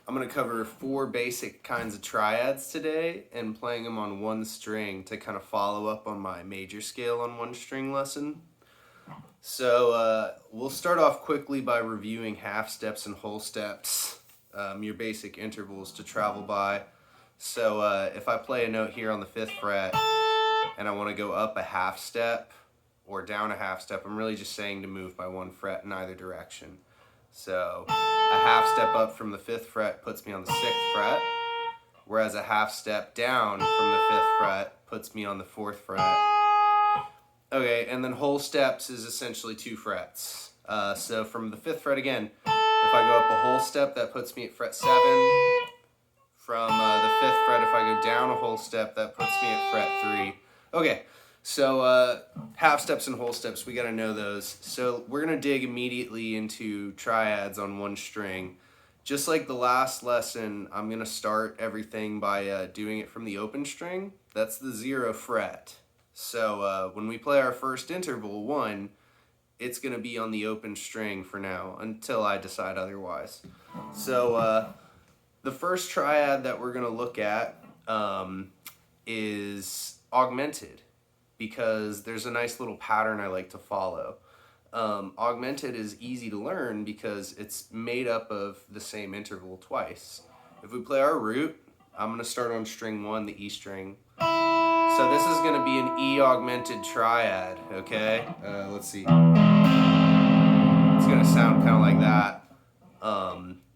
I'm going to cover 4 basic kinds of triads today and playing them on one string to kind of follow up on my major scale on one string lesson. So we'll start off quickly by reviewing half steps and whole steps, your basic intervals to travel by. So if I play a note here on the 5th fret and I want to go up a half step or down a half step, I'm really just saying to move by 1 fret in either direction. So a half step up from the 5th fret puts me on the 6th fret, whereas a half step down from the 5th fret puts me on the 4th fret. Okay, and then whole steps is essentially 2 frets. So from the 5th fret again, if I go up a whole step, that puts me at fret 7. From the 5th fret, if I go down a whole step, that puts me at fret 3. Okay, so half steps and whole steps, we got to know those. So we're going to dig immediately into triads on one string. Just like the last lesson, I'm going to start everything by doing it from the open string. That's the 0 fret. So when we play our first interval, 1, it's going to be on the open string for now until I decide otherwise. So the first triad that we're going to look at is Augmented, because there's a nice little pattern I like to follow. Augmented is easy to learn because it's made up of the same interval twice. If we play our root, I'm going to start on string 1, the E string. So this is going to be an E augmented triad, okay? Let's see. It's going to sound kind of like that.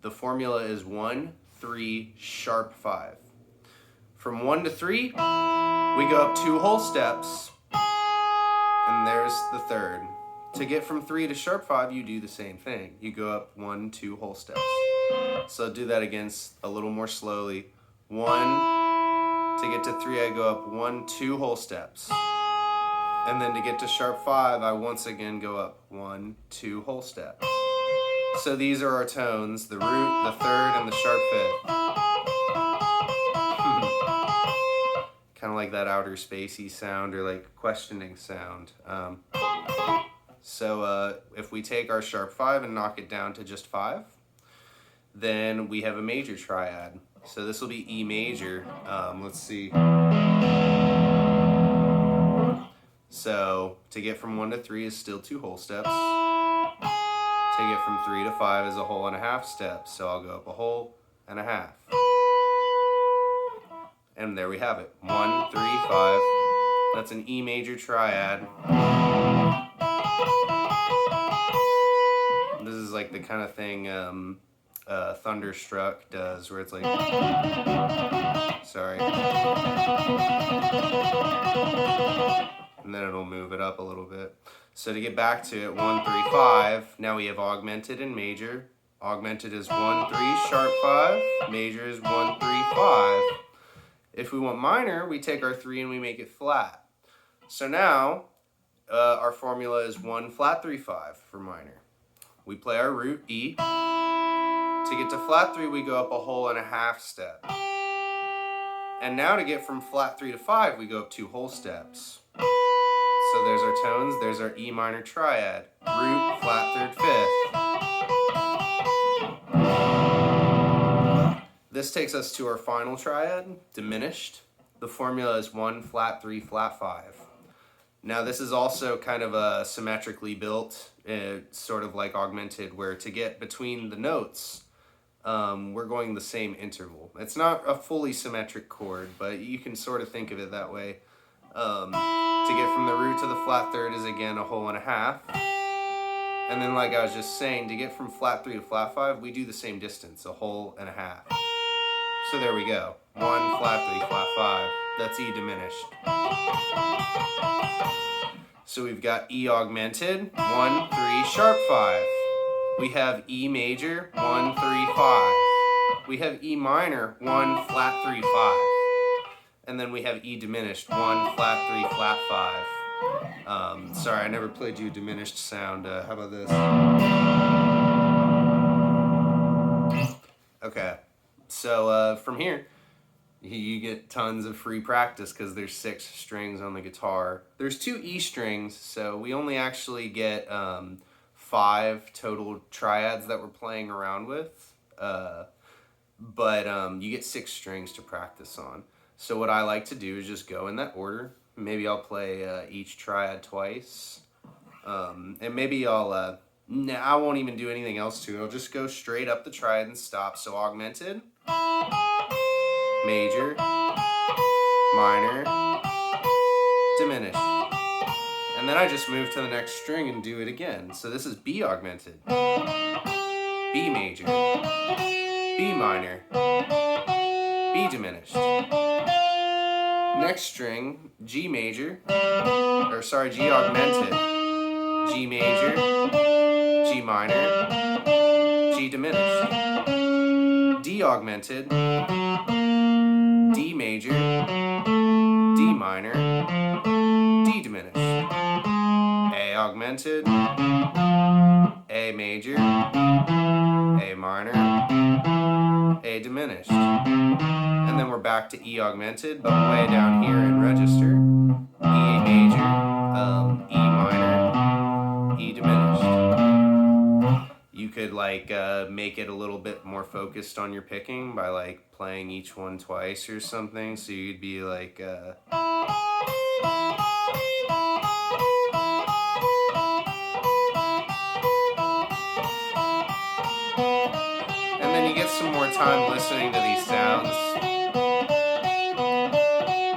The formula is 1, 3, sharp 5. From 1 to 3, we go up 2 whole steps, and there's the 3rd. To get from 3 to sharp 5, you do the same thing. You go up 1, 2 whole steps. So do that again a little more slowly. 1, to get to 3, I go up 1, 2 whole steps. And then to get to sharp 5, I once again go up 1, 2 whole steps. So these are our tones, the root, the 3rd, and the sharp 5th. Kind of like that outer spacey sound or like questioning sound. So if we take our sharp 5 and knock it down to just 5, then we have a major triad. So this will be E major. Let's see. So to get from 1 to 3 is still 2 whole steps. To get from 3 to 5 is a whole and a half step. So I'll go up a whole and a half. And there we have it. 1, 3, 5. That's an E major triad. This is like the kind of thing Thunderstruck does, where it's like, sorry, and then it'll move it up a little bit. So to get back to it, 1, 3, 5. Now we have augmented and major. Augmented is 1, 3, sharp 5. Major is 1, 3, 5. If we want minor, we take our 3 and we make it flat. So now our formula is 1, flat 3, 5 for minor. We play our root E. To get to flat 3, we go up a whole and a half step. And now to get from flat 3 to 5, we go up 2 whole steps. So there's our tones, there's our E minor triad. Root, flat 3rd, 5th. This takes us to our final triad, Diminished. The formula is 1, flat 3, flat 5. Now this is also kind of symmetrically built, sort of like Augmented, where to get between the notes, we're going the same interval. It's not a fully symmetric chord, but you can sort of think of it that way. To get from the root to the flat 3rd is again a whole and a half. And then like I was just saying, to get from flat 3 to flat 5, we do the same distance, a whole and a half. So there we go. 1, flat 3, flat 5. That's E diminished. So we've got E augmented, 1, 3, sharp 5. We have E major, 1, 3, 5. We have E minor, 1, flat 3, 5. And then we have E diminished, 1, flat 3, flat 5. Sorry, I never played you a diminished sound. How about this? Okay, so from here, you get tons of free practice because there's 6 strings on the guitar. There's 2 E strings, so we only actually get 5 total triads that we're playing around with. but you get 6 strings to practice on. So what I like to do is just go in that order. Maybe I'll play each triad twice, and maybe I'll, I won't even do anything else to it. I'll just go straight up the triad and stop. So augmented, major, minor, diminished. And then I just move to the next string and do it again. So this is B augmented, B major, B minor, B diminished. Next string, G major, or sorry, G augmented, G major, G minor, G diminished. D augmented, D major, D minor, D diminished. A augmented, A major, A minor, A diminished. And then we're back to E augmented, but way down here in register. E major, E minor, E diminished. You could like make it a little bit more focused on your picking by like playing each one twice or something. So you'd be like and then you get some more time listening to these sounds.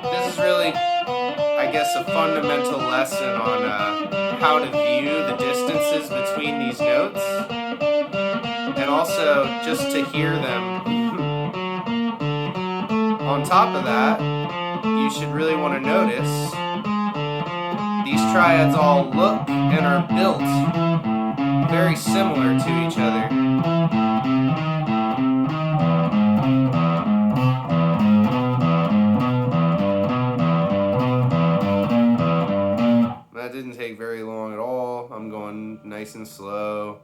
This is really, I guess, a fundamental lesson on how to view the distances between these notes, and also just to hear them. On top of that, you should really want to notice these triads all look and are built very similar to each other. That didn't take very long at all. I'm going nice and slow.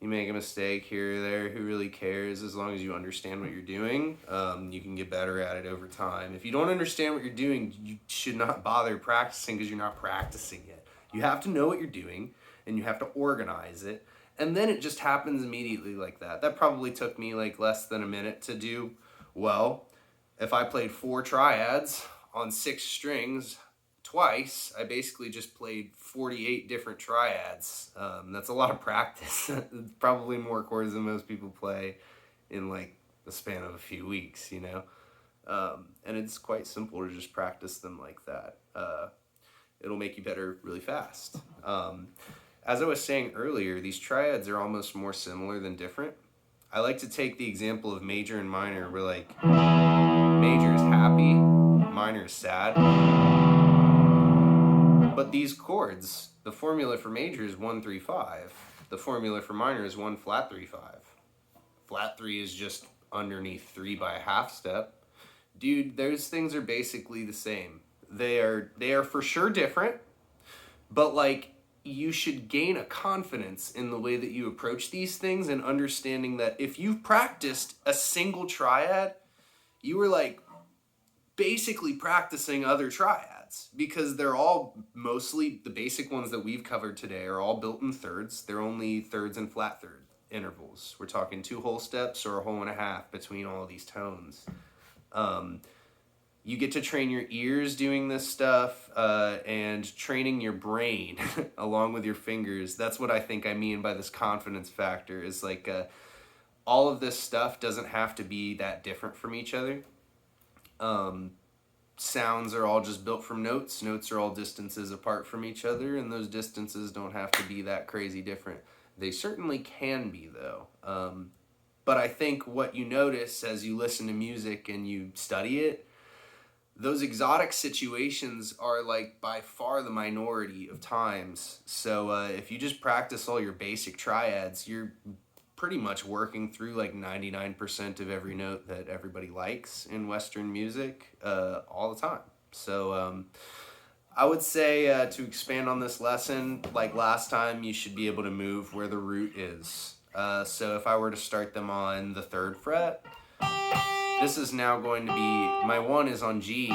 You make a mistake here or there, who really cares? As long as you understand what you're doing, you can get better at it over time. If you don't understand what you're doing, you should not bother practicing because you're not practicing it. You have to know what you're doing, and you have to organize it, and then it just happens immediately like that. That probably took me like less than a minute to do. Well, if I played 4 triads on 6 strings twice, I basically just played 48 different triads. That's a lot of practice. Probably more chords than most people play in like the span of a few weeks, you know? And it's quite simple to just practice them like that. It'll make you better really fast. As I was saying earlier, these triads are almost more similar than different. I like to take the example of major and minor, where like major is happy, minor is sad. But these chords, the formula for major is 1, 3, 5. The formula for minor is 1 flat 3, 5. Flat 3 is just underneath 3 by a half step. Dude, those things are basically the same. They are for sure different, but like you should gain a confidence in the way that you approach these things, and understanding that if you've practiced a single triad, you are like basically practicing other triads, because they're all mostly the basic ones that we've covered today are all built in thirds. They're only thirds and flat third intervals. We're talking 2 whole steps or a whole and a half between all of these tones. You get to train your ears doing this stuff, and training your brain along with your fingers. That's what I think I mean by this confidence factor, is like all of this stuff doesn't have to be that different from each other. Sounds are all just built from notes. Notes are all distances apart from each other, and those distances don't have to be that crazy different. They certainly can be, though. But I think what you notice as you listen to music and you study it, those exotic situations are like by far the minority of times. So if you just practice all your basic triads, you're pretty much working through like 99% of every note that everybody likes in Western music all the time. So I would say to expand on this lesson, like last time, you should be able to move where the root is. So if I were to start them on the 3rd fret, this is now going to be, my 1 is on G,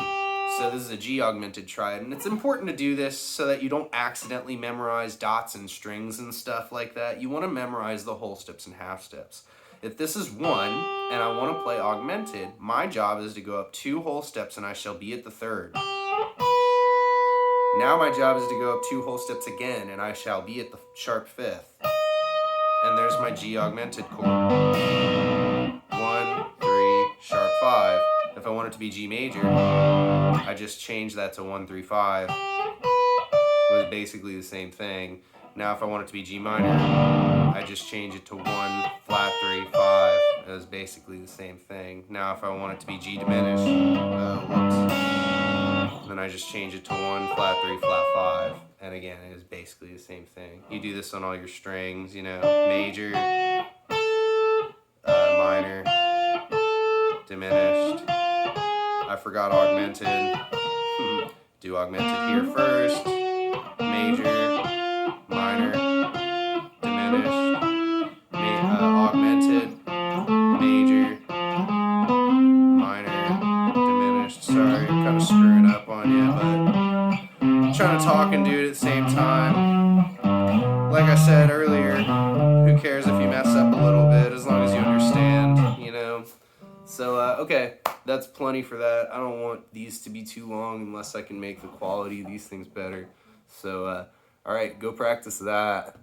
so this is a G augmented triad, and it's important to do this so that you don't accidentally memorize dots and strings and stuff like that. You want to memorize the whole steps and half steps. if this is 1 and I want to play augmented, my job is to go up 2 whole steps and I shall be at the 3rd. Now my job is to go up 2 whole steps again and I shall be at the sharp 5th. And there's my G augmented chord. 1, 3, sharp 5. If I want it to be G major, I just change that to 1, 3, 5. It was basically the same thing. Now if I want it to be G minor, I just change it to 1, flat 3, 5. It was basically the same thing. Now if I want it to be G diminished, then I just change it to 1, flat 3, flat 5. And again, it is basically the same thing. You do this on all your strings, you know, major, minor, diminished. I forgot augmented. Do augmented here first, major, minor, diminished, augmented, major, minor, diminished. Sorry, I'm kind of screwing up on you, but I'm trying to talk and do it at the same time. Like I said earlier, who cares if you mess up a little bit as long as you understand, you know? So, okay, that's plenty for that. I don't want these to be too long unless I can make the quality of these things better. So, all right, go practice that.